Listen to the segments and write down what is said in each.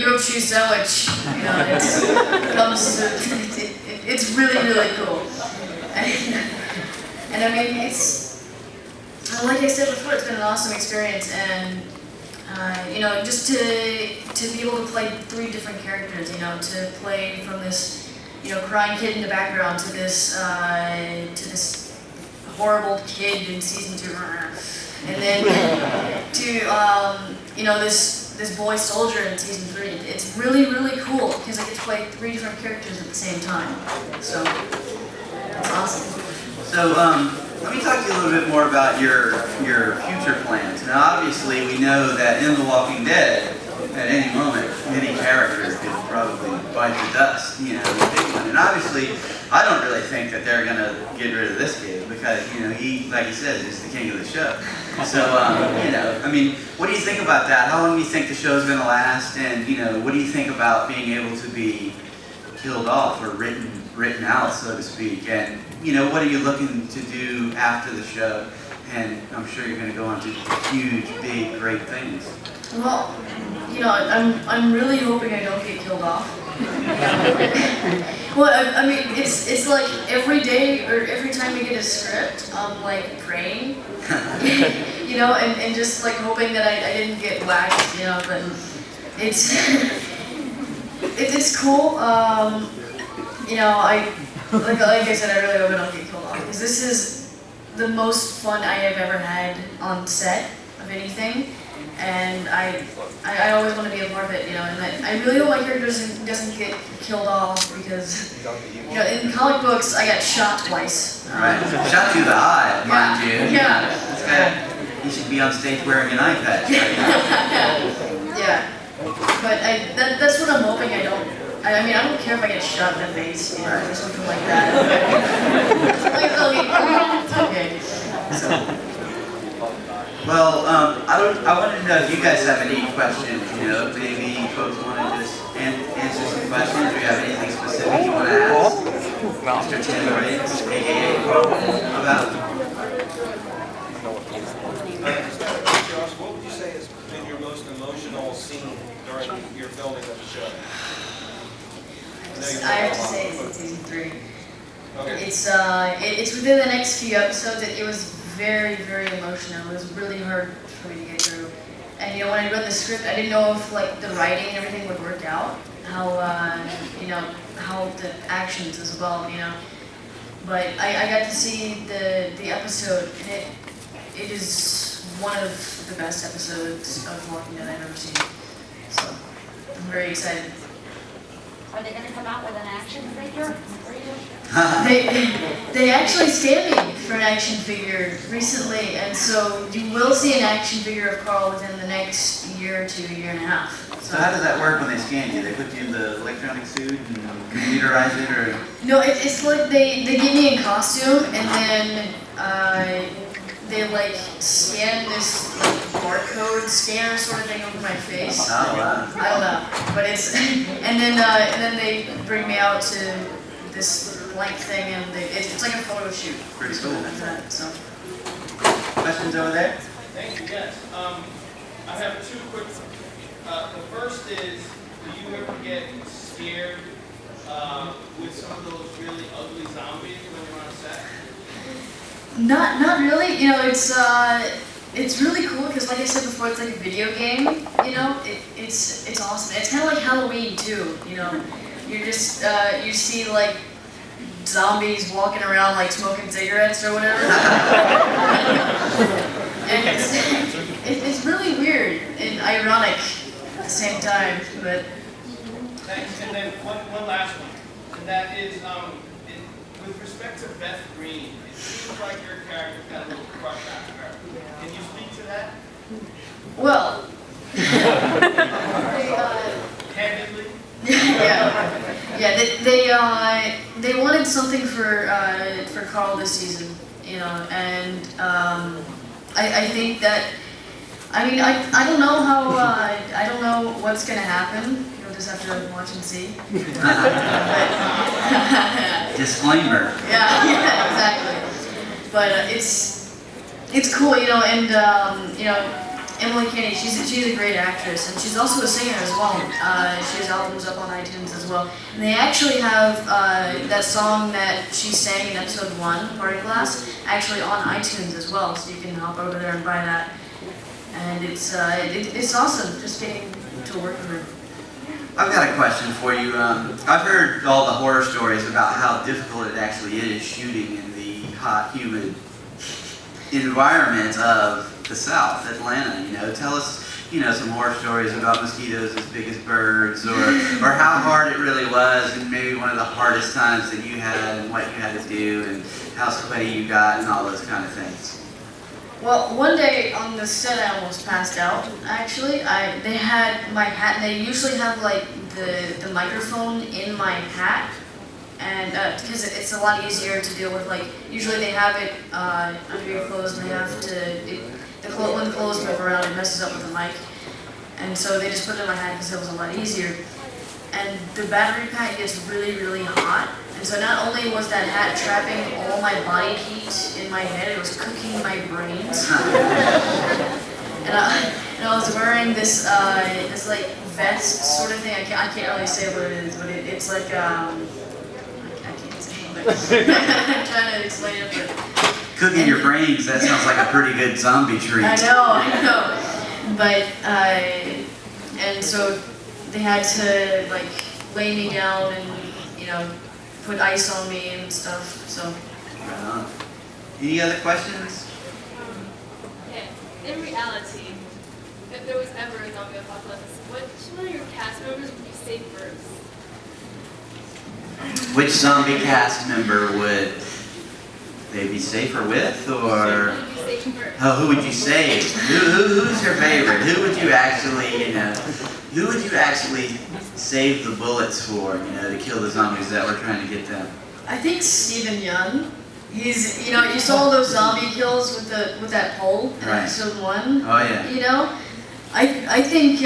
Europe cheese sandwich, you know, it's really, really cool. And I mean, it's, like I said before, it's been an awesome experience, and you know, just to be able to play 3 different characters, you know, to play from this, you know, crying kid in the background to this horrible kid in season 2, and then to you know, this boy soldier in season 3. It's really, really cool because I get to play 3 different characters at the same time. So that's awesome. So let me talk to you a little bit more about your future plans. Now, obviously, we know that in The Walking Dead, at any moment, any character could probably bite the dust, you know, the big one. And obviously, I don't really think that they're gonna get rid of this kid because, you know, he, like he says, is the king of the show. So, you know, I mean, what do you think about that? How long do you think the show's gonna last? And, you know, what do you think about being able to be killed off or written out, so to speak? And, you know, what are you looking to do after the show? And I'm sure you're gonna go on to huge, big, great things. Well, you know, I'm really hoping I don't get killed off. Well, I mean, it's like every day or every time we get a script, I'm like praying, you know, and just like hoping that I didn't get whacked, you know. But it's cool. You know, like I said, I really hope I don't get killed off because this is the most fun I have ever had on set of anything. And I always want to be a part of it, you know, and I really hope my character doesn't get killed off because, you know, in comic books, I got shot twice. Right. Shot through the eye, mind you. Yeah. This guy, he should be on stage wearing an eye patch. Right? Yeah. But that's what I'm hoping I don't. I mean, I don't care if I get shot in the face, you know, or something like that. Okay. So. Well, I wanted to know if you guys have any questions. You know, maybe folks want to just answer some questions, or you have anything specific you want to ask Mr. Chandler, aka about. Josh, what would you say has been your most emotional scene during your filming of the show? I have to say it's in season 3. Okay. It's within the next few episodes. It was very, very emotional. It was really hard for me to get through. And you know, when I read the script, I didn't know if like the writing and everything would work out. How you know, how the actions as well. You know, but I got to see the episode, and it is one of the best episodes of Walking Dead I've ever seen. So I'm very excited. Are they going to come out with an action figure for you? They actually standing for an action figure recently, and so you will see an action figure of Carl within the next year to a year and a half. So how does that work when they scan you? They put you in the electronic suit and computerize it, or? No, it's like they get me in costume, and then they like scan this like barcode scanner sort of thing over my face. Oh wow. I don't know, but it's and then they bring me out to this blank thing, and it's like a photo shoot. Pretty cool. After that, so. Questions over there? Thank you, yes. I have 2 quick ones. The first is, do you ever get scared with some of those really ugly zombies when you're on set? Not really. You know, it's really cool because, like I said before, it's like a video game. You know, it's awesome. It's kind of like Halloween too. You know, you're just you see like zombies walking around like smoking cigarettes or whatever. And it's really weird and ironic at the same time. But Thanks. And then one last one, and that is with respect to Beth Green. It seems like your character got a little crush on her. Can you speak to that? well, Candidly? yeah. They wanted something for Carl this season, you know, and I think that, I mean, I don't know how I don't know what's gonna happen. You'll just have to watch and see. Disclaimer. Yeah, exactly. But it's cool, you know, and you know, Emily Kennedy, she's a great actress, and she's also a singer as well. She has albums up on iTunes as well. And they actually have that song that she sang in episode 1, Party Glass, actually on iTunes as well, so you can hop over there and buy that. And it's awesome just getting to work with her. I've got a question for you. I've heard all the horror stories about how difficult it actually is shooting in the hot, humid environment of the South, Atlanta. You know, tell us, you know, some horror stories about mosquitoes as big as birds, or how hard it really was, and maybe one of the hardest times that you had, and what you had to do, and how sweaty you got, and all those kind of things. Well, one day on the set I almost passed out, actually. They had my hat, and they usually have like the microphone in my hat, and because it's a lot easier to deal with. Like, usually they have it under your clothes, and they have to, when the clothes move around, it messes up with the mic. And so they just put it in my hat because it was a lot easier. And the battery pack gets really, really hot. And so not only was that hat trapping all my body heat in my head, it was cooking my brains. and I was wearing this this like vest sort of thing. I can't really say what it is, but it's like I can't say it. I'm trying to explain it, but Cooking your brains, that sounds like a pretty good zombie treat. I know. But and so they had to like lay me down and, you know, put ice on me and stuff. So. Right on. Any other questions? In reality, if there was ever a zombie apocalypse, which one of your cast members would you save first? Which zombie cast member would they be safer with, or Who would you save first? oh, who would you save? Who's your favorite? Who would you actually, you know, who would you actually save the bullets for, you know, to kill the zombies that were trying to get them? I think Stephen Young. He's, you know, you saw those zombie kills with that pole in Right. episode 1. Oh yeah. You know, I think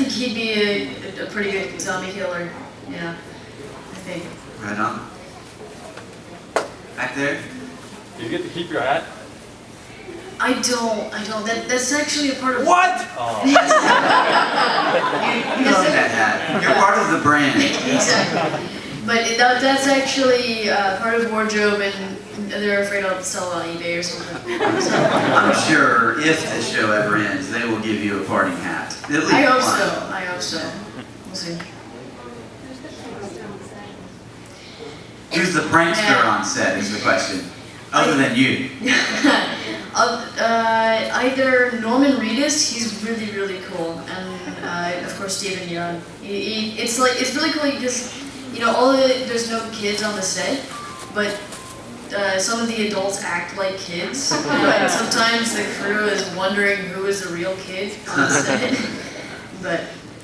he'd be a pretty good zombie killer. Yeah, I think. Right on. Back there? Do you get to keep your hat? I don't. That's actually a part of. What? You own that hat. You're part of the brand. Exactly. But that's actually part of wardrobe, and they're afraid I'll sell it on eBay or something. So, I'm sure if this show ever ends, they will give you a party hat. At least I hope one. so. I hope so. We'll see. Who's the prankster on set is the question. Other than you. Either Norman Reedus, he's really, really cool, and of course Stephen Young. It's really cool because, you know, there's no kids on the set, but some of the adults act like kids, you know, and sometimes the crew is wondering who is the real kid on the set. But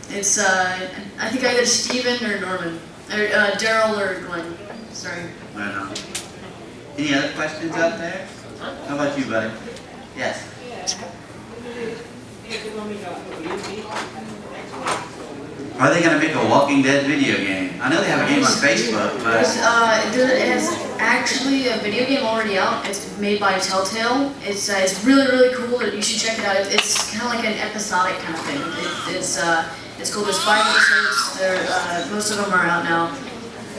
it's I think either Stephen or Norman, or Daryl or Glenn. Sorry. Right on. Any other questions out there? How about you, buddy? Yes. Are they going to make a Walking Dead video game? I know they have a game on Facebook, but... It has actually a video game already out. It's made by Telltale. It's really, really cool. You should check it out. It's kind of like an episodic kind of thing. It's cool. There's 5 episodes. Most of them are out now.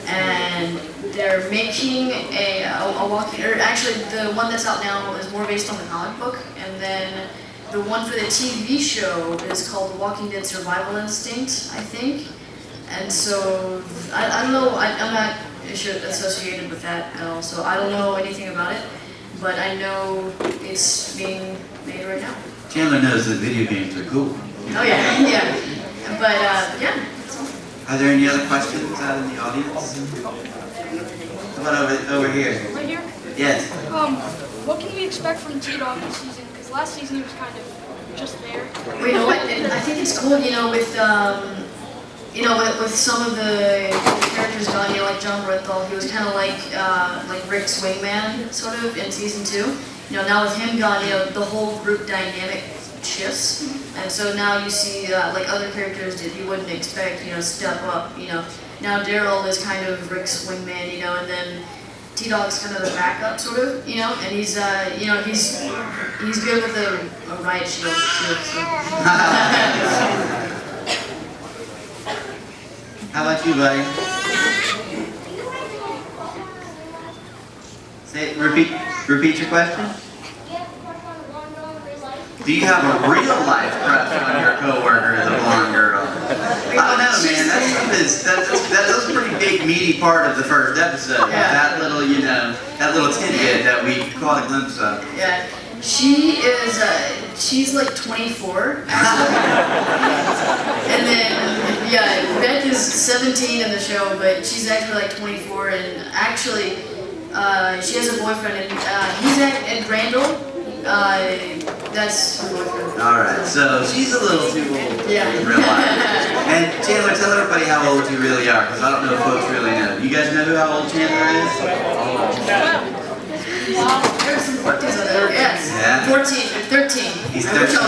And they're making a walking, or actually the one that's out now is more based on the comic book, and then the one for the TV show is called The Walking Dead Survival Instinct, I think. And so, I don't know, I'm not associated with that at all, so I don't know anything about it, but I know it's being made right now. Chandler knows that video games are cool. Oh yeah, yeah. But yeah. Are there any other questions out in the audience? How about over here? Right here? Yes. What can we expect from T-Dog this season? Because last season he was kind of just there. Well, you know what? I think it's cool. You know, with some of the characters gone. You know, like John Bernthal, he was kind of like Rick's wingman, sort of, in season 2. You know, now with him gone, you know, the whole group dynamic shifts, and so now you see like other characters that you wouldn't expect, you know, step up. You know, now Daryl is kind of Rick's wingman, you know, and then T-Dog's kind of the backup, sort of, you know, and he's good with a riot shield too. So. How about you, buddy? Repeat your question. Do you have a real life crush on your coworker, the blonde girl? I don't know, man. That's a pretty big meaty part of the first episode. Yeah. That little, that little tidbit that we caught a glimpse of. Yeah, she is. She's like 24, actually. And then Beth is 17 in the show, but she's actually like 24, and actually she has a boyfriend, and he's at Randall. That's her boyfriend. Alright, so she's a little too old in real life. And Chandler, tell everybody how old you really are, because I don't know if folks really know. You guys know how old Chandler is? There's some 14s on there. Yes. Yeah. 13. He's I wish 13. I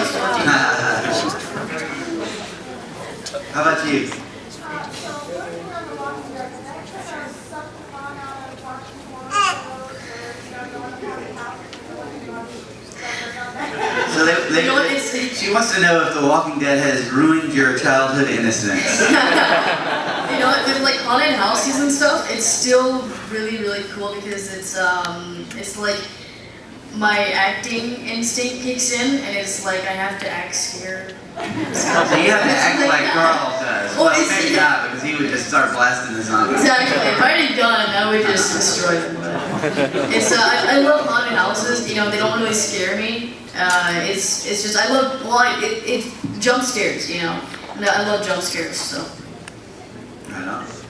was 14. How about you? So she wants to know if The Walking Dead has ruined your childhood innocence. You know what, with like haunted houses and stuff, it's still really, really cool because it's like my acting instinct kicks in, and it's like I have to act scared. So you have to act like Carl does. Well, Well, maybe not, because he would just start blasting the zombies. Exactly. If I had a gun, I would just destroy them. But it's I love haunted houses. You know, they don't really scare me. It's just I love it jump scares. You know, and I love jump scares. So.